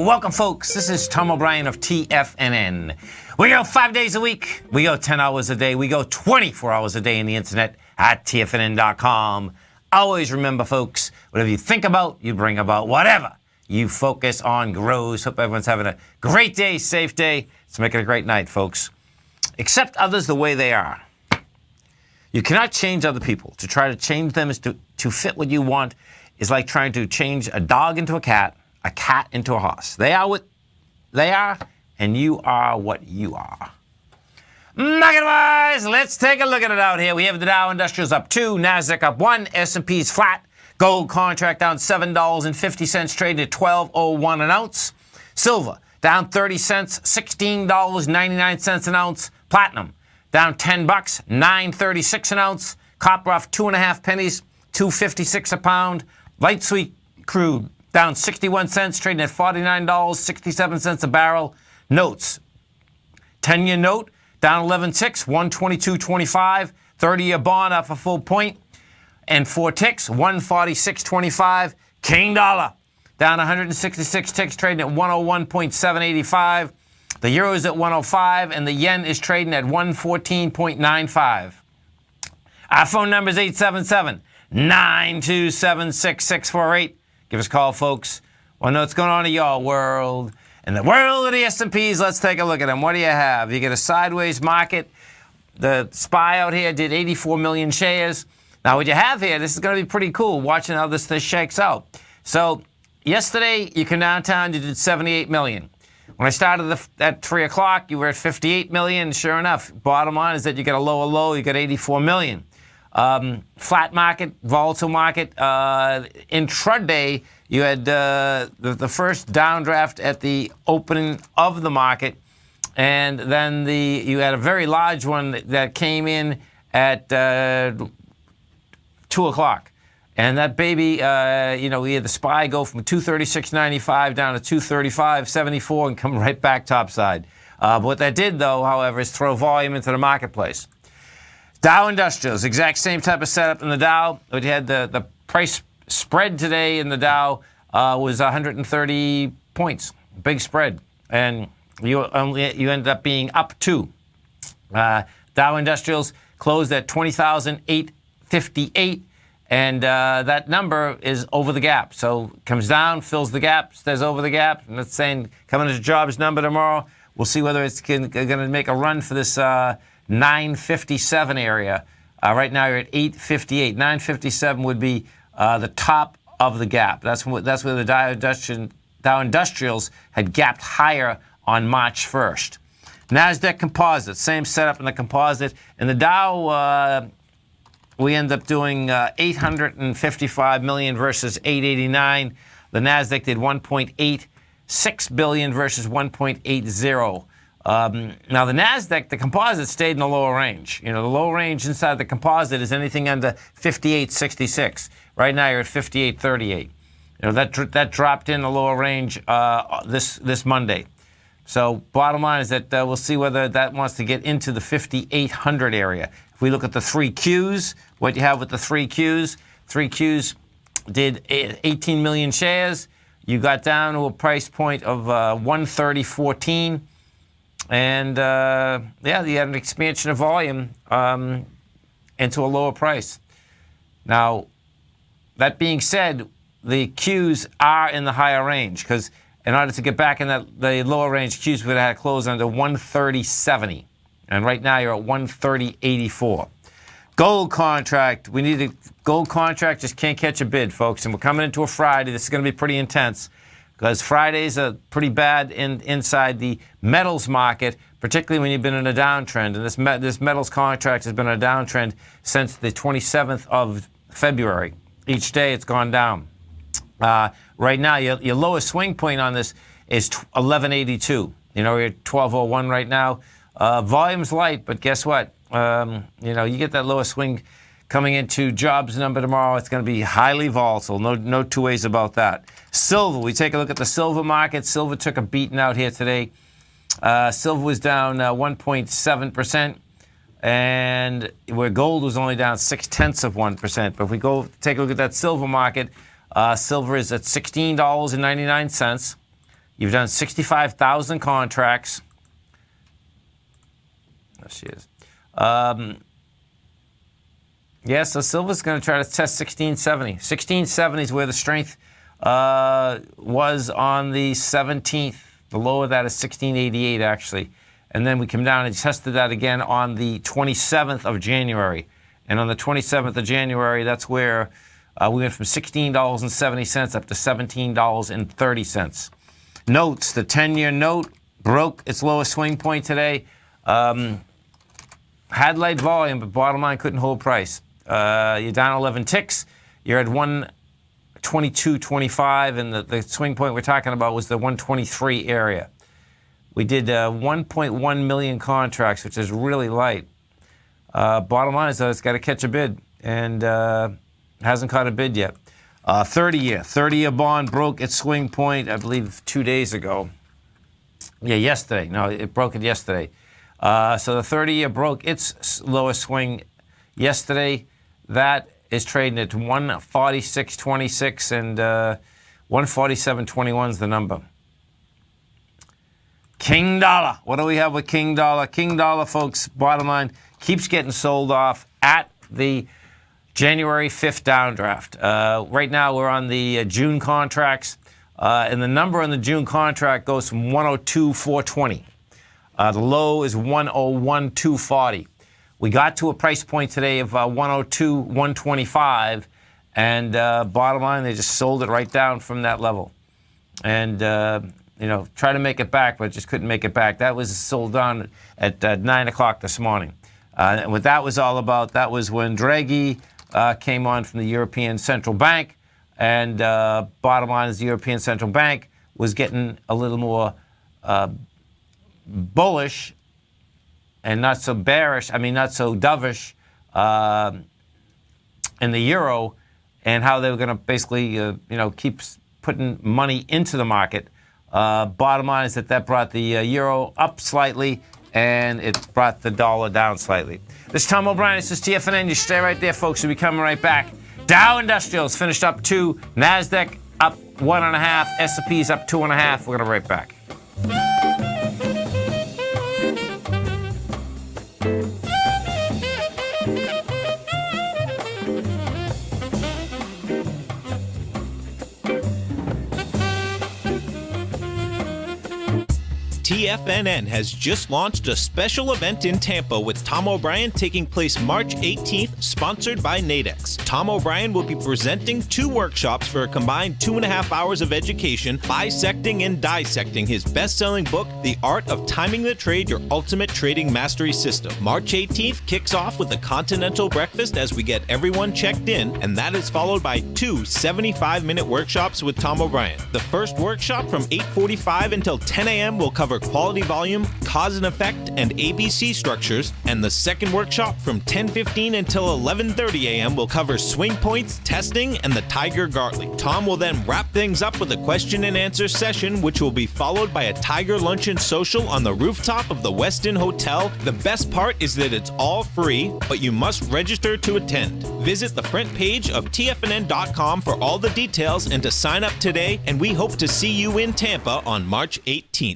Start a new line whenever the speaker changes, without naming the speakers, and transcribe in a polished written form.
Welcome, folks. This is Tom O'Brien of TFNN. We go 5 days a week. We go 10 hours a day. We go 24 hours a day on the internet at TFNN.com. Always remember, folks, whatever you think about, you bring about. Whatever you focus on grows. Hope everyone's having a great day, safe day. Let's make it a great night, folks. Accept others the way they are. You cannot change other people. To try to change them is to fit what you want is like trying to change a dog into a cat into a horse. They are what they are, and you are what you are. Market-wise, let's take a look at it out here. We have the Dow Industrials up 2, NASDAQ up 1, S&P's flat, gold contract down $7.50, trading at $12.01 an ounce. Silver down 30 cents, $16.99 an ounce. Platinum down $10, $9.36 an ounce. Copper off 2.5 pennies, $2.56 a pound. Light sweet crude down 61 cents, trading at $49.67 a barrel. Notes, 10-year note down 11 ticks, 122.25. 30-year bond off a full point and 4 ticks, 146.25. King dollar down 166 ticks, trading at 101.785. The euro is at 105, and the yen is trading at 114.95. Our phone number is 877-927-6648. Give us a call, folks. Want to know what's going on in your world. In the world of the S&Ps, let's take a look at them. What do you have? You get a sideways market. The SPY out here did 84 million shares. Now, what you have here, this is going to be pretty cool, watching how this shakes out. So, yesterday, you came downtown, you did 78 million. When I started at 3 o'clock, you were at 58 million. Sure enough, bottom line is that you get a lower low, you got 84 million. Flat market, volatile market. Intraday, you had the first downdraft at the opening of the market, and then you had a very large one that came in at 2 o'clock. And that baby, we had the SPY go from 236.95 down to 235.74 and come right back topside. But what that did, though, however, is throw volume into the marketplace. Dow Industrials, exact same type of setup in the Dow. We had the price spread today in the Dow was 130 points, big spread, and you ended up being up 2. Dow Industrials closed at 20,858, and that number is over the gap. So comes down, fills the gap, stays over the gap, and that's saying coming into jobs number tomorrow. We'll see whether it's going to make a run for this 957 area. Right now you're at 858. 957 would be the top of the gap. That's where the Dow Industrials had gapped higher on March 1st. NASDAQ Composite, same setup in the composite. In the Dow, we end up doing 855 million versus 889. The NASDAQ did 1.86 billion versus 1.80. Now, the NASDAQ, the composite stayed in the lower range. The lower range inside the composite is anything under 58.66. Right now, you're at 58.38. That dropped in the lower range this Monday. So, bottom line is that we'll see whether that wants to get into the 5,800 area. If we look at the 3 Qs, what you have with the 3 Qs, 3 Qs did 18 million shares. You got down to a price point of 130.14. And, you had an expansion of volume into a lower price. Now, that being said, the Qs are in the higher range because in order to get back in the lower range, Qs would have had to close under 130.70. And right now, you're at 130.84. Gold contract. Gold contract just can't catch a bid, folks. And we're coming into a Friday. This is going to be pretty intense, because Fridays are pretty bad inside the metals market, particularly when you've been in a downtrend. And this metals contract has been a downtrend since the 27th of February. Each day it's gone down. Right now, your lowest swing point on this is 1182. You're at 1201 right now. Volume's light, but guess what? You get that lowest swing coming into jobs number tomorrow. It's going to be highly volatile. No two ways about that. Silver. We take a look at the silver market. Silver took a beating out here today. Silver was down 1.7%. and where gold was only down 0.6%. But if we go take a look at that silver market, silver is at $16.99. You've done 65,000 contracts. There she is. So silver's going to try to test 1670. 1670 is where the strength was on the 17th. The low of that is 1688, actually. And then we come down and tested that again on the 27th of January. And on the 27th of January, that's where we went from $16.70 up to $17.30. Notes, the 10-year note broke its lowest swing point today. Had light volume, but bottom line couldn't hold price. You're down 11 ticks. You're at 122.25, and the swing point we're talking about was the 123 area. We did 1.1 million contracts, which is really light. Bottom line is, though, it's got to catch a bid, and hasn't caught a bid yet. 30-year bond broke its swing point, I believe, 2 days ago. Yeah, yesterday. No, it broke it yesterday. So the 30-year broke its lowest swing yesterday. That is trading at 146.26, and 147.21 is the number. King Dollar. What do we have with King Dollar? King Dollar, folks, bottom line, keeps getting sold off at the January 5th downdraft. Right now we're on the June contracts, and the number on the June contract goes from 102.420. The low is 101.240. We got to a price point today of 102.125, and bottom line, they just sold it right down from that level. And, try to make it back, but just couldn't make it back. That was sold down at 9 o'clock this morning. And what that was all about, that was when Draghi came on from the European Central Bank, and bottom line is the European Central Bank was getting a little more bullish and not so bearish, not so dovish in the euro, and how they were going to basically, keep putting money into the market. Bottom line is that brought the euro up slightly, and it brought the dollar down slightly. This is Tom O'Brien. This is TFNN. You stay right there, folks. We'll be coming right back. Dow Industrials finished up 2. NASDAQ up 1.5. S&P's up 2.5. We're going to be right back.
TFNN has just launched a special event in Tampa with Tom O'Brien taking place March 18th, sponsored by Nadex. Tom O'Brien will be presenting 2 workshops for a combined 2.5 hours of education, bisecting and dissecting his best-selling book, The Art of Timing the Trade, Your Ultimate Trading Mastery System. March 18th kicks off with a continental breakfast as we get everyone checked in, and that is followed by 2 75-minute workshops with Tom O'Brien. The first workshop from 8:45 until 10 a.m. will cover quality volume, cause and effect, and ABC structures, and the second workshop from 10:15 until 11:30 a.m. will cover swing points, testing, and the Tiger Gartley. Tom will then wrap things up with a question and answer session, which will be followed by a Tiger Luncheon Social on the rooftop of the Westin Hotel. The best part is that it's all free, but you must register to attend. Visit the front page of TFNN.com for all the details and to sign up today, and we hope to see you in Tampa on March 18th.